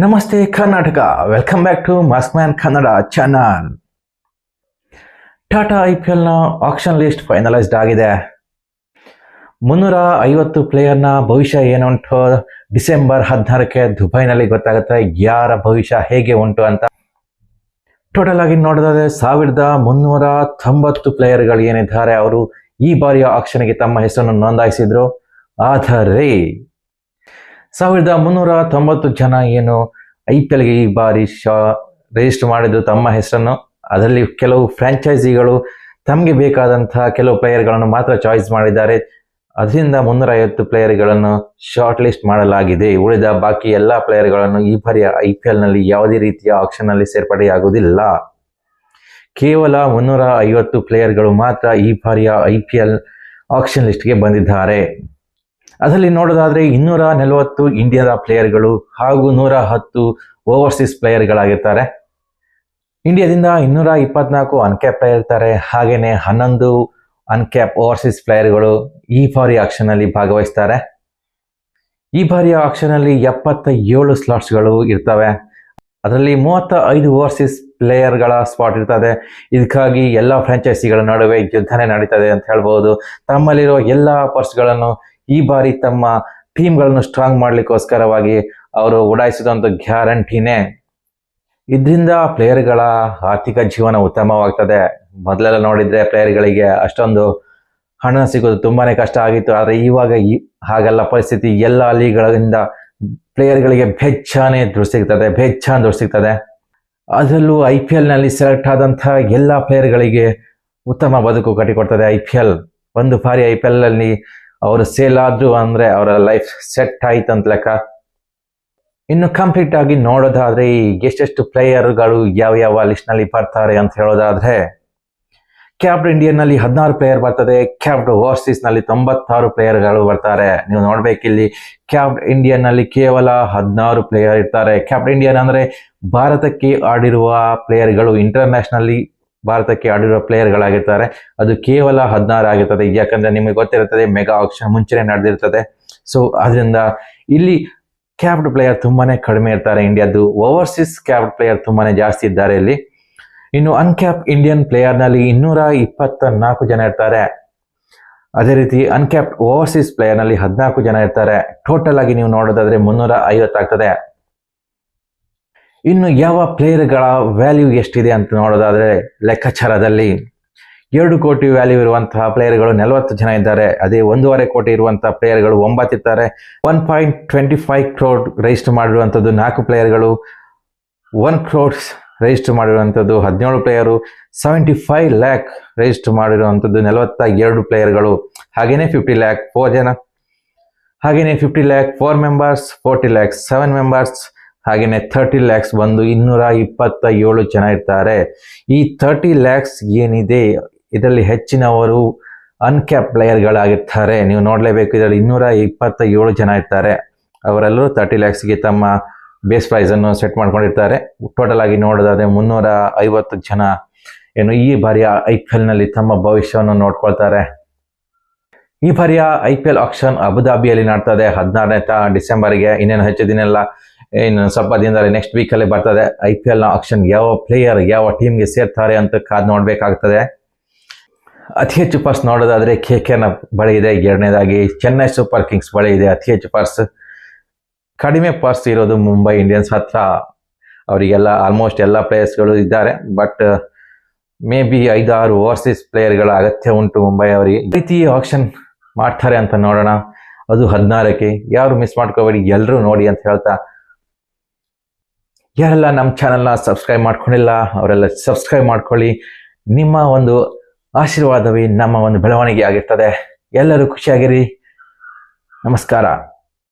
ನಮಸ್ತೆ Karnataka, welcome back to maskman Kannada channel. Tata IPL ನ auction list finalised ಆಗಿದೆ. 350 ಪ್ಲೇಯರ್ನ ಭವಿಷ್ಯ ಏನುಂಟು ಡಿಸೆಂಬರ್ 16ಕ್ಕೆ ದುಬೈನಲ್ಲಿ ಗೊತ್ತಾಗುತ್ತೆ ಯಾರ ಭವಿಷ್ಯ ಹೇಗೆ ಉಂಟು ಅಂತ. ಟೋಟಲ್ ಆಗಿ ನೋಡಿದ್ರೆ 1390 ಪ್ಲೇಯರ್ಗಳು ಏನಿದ್ದಾರೆ ಅವರು ಈ ಬಾರಿಯ ಆಕ್ಷನ್ಗೆ ತಮ್ಮ ಹೆಸರನ್ನು ನೋಂದಾಯಿಸಿದ್ರು. ಆದರೆ 1390 ಜನ ಏನು IPLಗೆ ಈ ಬಾರಿ ರಿಜಿಸ್ಟರ್ ಮಾಡಿದ್ರು ತಮ್ಮ ಹೆಸರನ್ನು. ಅದರಲ್ಲಿ ಕೆಲವು ಫ್ರಾಂಚೈಸಿಗಳು ತಮಗೆ ಬೇಕಾದಂತಹ ಕೆಲವು ಪ್ಲೇಯರ್ಗಳನ್ನು ಮಾತ್ರ ಚಾಯ್ಸ್ ಮಾಡಿದ್ದಾರೆ. ಅದರಿಂದ 350 ಪ್ಲೇಯರ್ಗಳನ್ನು ಶಾರ್ಟ್ ಲಿಸ್ಟ್ ಮಾಡಲಾಗಿದೆ. ಉಳಿದ ಬಾಕಿ ಎಲ್ಲ ಪ್ಲೇಯರ್ಗಳನ್ನು ಈ ಬಾರಿಯ IPLನಲ್ಲಿ ಯಾವುದೇ ರೀತಿಯ ಆಕ್ಷನ್ನಲ್ಲಿ ಸೇರ್ಪಡೆಯಾಗುವುದಿಲ್ಲ. ಕೇವಲ 350 ಪ್ಲೇಯರ್ಗಳು ಮಾತ್ರ ಈ ಬಾರಿಯ IPL ಆಕ್ಷನ್ ಲಿಸ್ಟ್ಗೆ ಬಂದಿದ್ದಾರೆ. ಅದರಲ್ಲಿ ನೋಡೋದಾದ್ರೆ 240 ಇಂಡಿಯಾದ ಪ್ಲೇಯರ್ಗಳು ಹಾಗೂ 110 ಓವರ್ಸೀಸ್ ಪ್ಲೇಯರ್ಗಳಾಗಿರ್ತಾರೆ. ಇಂಡಿಯಾದಿಂದ 224 ಅನ್ಕ್ಯಾಪ್ ಪ್ಲೇಯರ್ ಇರ್ತಾರೆ. ಹಾಗೇನೆ 11 ಅನ್ಕ್ಯಾಪ್ ಓವರ್ಸೀಸ್ ಪ್ಲೇಯರ್ಗಳು ಈ ಬಾರಿ ಆಕ್ಷನ್ ಅಲ್ಲಿ ಭಾಗವಹಿಸ್ತಾರೆ. ಈ ಬಾರಿಯ ಆಕ್ಷನ್ ಅಲ್ಲಿ 77 ಸ್ಲಾಟ್ಸ್ಗಳು ಇರ್ತವೆ. ಅದರಲ್ಲಿ 35 ಓವರ್ಸೀಸ್ ಪ್ಲೇಯರ್ಗಳ ಸ್ಪಾಟ್ ಇರ್ತದೆ. ಇದಕ್ಕಾಗಿ ಎಲ್ಲ ಫ್ರಾಂಚೈಸಿಗಳ ನಡುವೆ ಯುದ್ಧನೇ ನಡೀತದೆ ಅಂತ ಹೇಳ್ಬೋದು. ತಮ್ಮಲ್ಲಿರೋ ಎಲ್ಲ ಪರ್ಸ್ಗಳನ್ನು ಈ ಬಾರಿ ತಮ್ಮ ಟೀಮ್ಗಳನ್ನು ಸ್ಟ್ರಾಂಗ್ ಮಾಡ್ಲಿಕ್ಕೋಸ್ಕರವಾಗಿ ಅವರು ಉಡಾಯಿಸಿದಂಥ ಗ್ಯಾರಂಟಿನೇ. ಇದರಿಂದ ಪ್ಲೇಯರ್ಗಳ ಆರ್ಥಿಕ ಜೀವನ ಉತ್ತಮವಾಗ್ತದೆ. ಮೊದಲೆಲ್ಲ ನೋಡಿದ್ರೆ ಪ್ಲೇಯರ್ಗಳಿಗೆ ಅಷ್ಟೊಂದು ಹಣ ಸಿಗೋದು ತುಂಬಾನೇ ಕಷ್ಟ ಆಗಿತ್ತು. ಆದರೆ ಇವಾಗ ಹಾಗೆಲ್ಲ ಪರಿಸ್ಥಿತಿ. ಎಲ್ಲ ಲೀಗ್ಗಳಿಂದ ಪ್ಲೇಯರ್ಗಳಿಗೆ ಬೆಚ್ಚಾನೆ ದುಡ್ಡು ಸಿಗ್ತದೆ. ಅದರಲ್ಲೂ IPLನಲ್ಲಿ ಸೆಲೆಕ್ಟ್ ಆದಂತಹ ಎಲ್ಲ ಪ್ಲೇಯರ್ಗಳಿಗೆ ಉತ್ತಮ ಬದುಕು ಕಟ್ಟಿಕೊಡ್ತದೆ IPL. ಒಂದು ಬಾರಿ IPLನಲ್ಲಿ ಅವರು ಸೇಲ್ ಆದ್ರು ಅಂದ್ರೆ ಅವರ ಲೈಫ್ ಸೆಟ್ ಆಯ್ತು ಅಂತ ಲೆಕ್ಕ. ಇನ್ನು ಕಂಪ್ಲೀಟ್ ಆಗಿ ನೋಡೋದಾದ್ರೆ ಎಷ್ಟೆಷ್ಟು ಪ್ಲೇಯರ್ಗಳು ಯಾವ ಲಿಸ್ಟ್ ನಲ್ಲಿ ಬರ್ತಾರೆ ಅಂತ ಹೇಳೋದಾದ್ರೆ, ಕ್ಯಾಪ್ಡ್ ಇಂಡಿಯನ್ ನಲ್ಲಿ 16 ಪ್ಲೇಯರ್ ಬರ್ತದೆ. ಕ್ಯಾಪ್ಡ್ ಓವರ್ಸೀಸ್ ನಲ್ಲಿ 96 ಪ್ಲೇಯರ್ಗಳು ಬರ್ತಾರೆ. ನೀವು ನೋಡ್ಬೇಕಿಲ್ಲಿ ಕ್ಯಾಪ್ಡ್ ಇಂಡಿಯನ್ ನಲ್ಲಿ ಕೇವಲ 16 ಪ್ಲೇಯರ್ ಇರ್ತಾರೆ. ಕ್ಯಾಪ್ಡ್ ಇಂಡಿಯನ್ ಅಂದ್ರೆ ಭಾರತಕ್ಕೆ ಆಡಿರುವ ಪ್ಲೇಯರ್ಗಳು, ಇಂಟರ್ನ್ಯಾಷನಲಿ ಭಾರತಕ್ಕೆ ಆಡಿರುವ ಪ್ಲೇಯರ್ಗಳಾಗಿರ್ತಾರೆ. ಅದು ಕೇವಲ 16 ಆಗಿರ್ತದೆ. ಯಾಕಂದ್ರೆ ನಿಮಗೆ ಗೊತ್ತಿರುತ್ತದೆ ಮೆಗಾ ಆಕ್ಷನ್ ಮುಂಚೆನೆ ನಡೆದಿರ್ತದೆ. ಸೊ ಅದರಿಂದ ಇಲ್ಲಿ ಕ್ಯಾಪ್ಡ್ ಪ್ಲೇಯರ್ ತುಂಬಾನೇ ಕಡಿಮೆ ಇರ್ತಾರೆ ಇಂಡಿಯಾದ್ದು. ಓವರ್ಸೀಸ್ ಕ್ಯಾಪ್ಡ್ ಪ್ಲೇಯರ್ ತುಂಬಾನೇ ಜಾಸ್ತಿ ಇದ್ದಾರೆ ಇಲ್ಲಿ. ಇನ್ನು ಅನ್ಕ್ಯಾಪ್ ಇಂಡಿಯನ್ ಪ್ಲೇಯರ್ ನಲ್ಲಿ 224 ಜನ ಇರ್ತಾರೆ. ಅದೇ ರೀತಿ ಅನ್ಕ್ಯಾಪ್ಡ್ ಓವರ್ಸೀಸ್ ಪ್ಲೇಯರ್ ನಲ್ಲಿ 14 ಜನ ಇರ್ತಾರೆ. ಟೋಟಲ್ ಆಗಿ ನೀವು ನೋಡೋದಾದ್ರೆ 350 ಆಗ್ತದೆ. ಇನ್ನು ಯಾವ ಪ್ಲೇಯರ್ಗಳ ವ್ಯಾಲ್ಯೂ ಎಷ್ಟಿದೆ ಅಂತ ನೋಡೋದಾದ್ರೆ, ಲೆಕ್ಕಾಚಾರದಲ್ಲಿ 2 ಕೋಟಿ ವ್ಯಾಲ್ಯೂ ಇರುವಂತಹ ಪ್ಲೇಯರ್ಗಳು 40 ಜನ ಇದ್ದಾರೆ. ಅದೇ 1.5 ಕೋಟಿ ಇರುವಂತಹ ಪ್ಲೇಯರ್ಗಳು 9 ಇರ್ತಾರೆ. 1.25 crore ರಿಜಿಸ್ಟರ್ ಮಾಡಿರುವಂಥದ್ದು 4 ಪ್ಲೇಯರ್ಗಳು. 1 crore ರಿಜಿಸ್ಟರ್ ಮಾಡಿರುವಂಥದ್ದು 17 ಪ್ಲೇಯರು. 75 lakh ರಿಜಿಸ್ಟರ್ ಮಾಡಿರುವಂಥದ್ದು 42 ಪ್ಲೇಯರ್ಗಳು. ಹಾಗೇನೆ 50 lakh 4 ಜನ. ಹಾಗೇನೆ 50 lakh 4 ಮೆಂಬರ್ಸ್, 40 lakhs 7 ಮೆಂಬರ್ಸ್, ಹಾಗೇನೆ 30 lakhs ಬಂದು 227 ಜನ ಇರ್ತಾರೆ. ಈ 30 lakhs ಏನಿದೆ ಇದರಲ್ಲಿ ಹೆಚ್ಚಿನವರು ಅನ್ಕ್ಯಾಪ್ ಪ್ಲೇಯರ್ಗಳಾಗಿರ್ತಾರೆ. ನೀವು ನೋಡ್ಲೇಬೇಕು, ಇದರಲ್ಲಿ 227 ಜನ ಇರ್ತಾರೆ. ಅವರೆಲ್ಲರೂ 30 lakhsಗೆ ತಮ್ಮ ಬೇಸ್ ಪ್ರೈಸ್ ಅನ್ನು ಸೆಟ್ ಮಾಡ್ಕೊಂಡಿರ್ತಾರೆ. ಟೋಟಲ್ ಆಗಿ ನೋಡೋದಾದ್ರೆ 350 ಜನ ಏನು ಈ ಬಾರಿಯ IPLನಲ್ಲಿ ತಮ್ಮ ಭವಿಷ್ಯವನ್ನು ನೋಡ್ಕೊಳ್ತಾರೆ. ಈ ಬಾರಿಯ IPL ಆಕ್ಷನ್ ಅಬುದಾಬಿಯಲ್ಲಿ ನಡ್ತದೆ 16ನೇ ಡಿಸೆಂಬರ್ಗೆ. ಇನ್ನೇನು ಹೆಚ್ಚು ದಿನ ಇಲ್ಲ, ಇನ್ನು ಸ್ವಲ್ಪ ದಿನದಲ್ಲಿ ನೆಕ್ಸ್ಟ್ ವೀಕಲ್ಲಿ ಬರ್ತದೆ. IPLನ ಆಕ್ಷನ್ ಯಾವ ಪ್ಲೇಯರ್ ಯಾವ ಟೀಮ್ಗೆ ಸೇರ್ತಾರೆ ಅಂತ ಕಾದು ನೋಡ್ಬೇಕಾಗ್ತದೆ. ಅತಿ ಹೆಚ್ಚು ಪರ್ಸ್ ನೋಡೋದಾದ್ರೆ KKR ಬಳಿ ಇದೆ. ಎರಡನೇದಾಗಿ ಚೆನ್ನೈ ಸೂಪರ್ ಕಿಂಗ್ಸ್ ಬಳಿ ಇದೆ ಅತಿ ಹೆಚ್ಚು ಪರ್ಸ್. ಕಡಿಮೆ ಪರ್ಸ್ ಇರೋದು ಮುಂಬೈ ಇಂಡಿಯನ್ಸ್ ಹತ್ರ. ಅವರಿಗೆಲ್ಲ ಆಲ್ಮೋಸ್ಟ್ ಎಲ್ಲ ಪ್ಲೇಯರ್ಸ್ಗಳು ಇದ್ದಾರೆ. ಬಟ್ ಮೇ ಬಿ 5-6 ಓವರ್ಸೀಸ್ ಪ್ಲೇಯರ್ಗಳ ಅಗತ್ಯ ಉಂಟು ಮುಂಬೈ ಅವರಿಗೆ. ಈ ರೀತಿ ಆಕ್ಷನ್ ಮಾಡ್ತಾರೆ ಅಂತ ನೋಡೋಣ. ಅದು 16ಕ್ಕೆ. ಯಾರು ಮಿಸ್ ಮಾಡ್ಕೋಬೇಡಿ, ಎಲ್ಲರೂ ನೋಡಿ ಅಂತ ಹೇಳ್ತಾ, ಯಾರೆಲ್ಲ ನಮ್ಮ ಚಾನಲ್ನ ಸಬ್ಸ್ಕ್ರೈಬ್ ಮಾಡ್ಕೊಂಡಿಲ್ಲ ಅವರೆಲ್ಲ ಸಬ್ಸ್ಕ್ರೈಬ್ ಮಾಡ್ಕೊಳ್ಳಿ. ನಿಮ್ಮ ಒಂದು ಆಶೀರ್ವಾದವೇ ನಮ್ಮ ಒಂದು ಬೆಳವಣಿಗೆ ಆಗಿರ್ತದೆ. ಎಲ್ಲರೂ ಖುಷಿಯಾಗಿರಿ. ನಮಸ್ಕಾರ.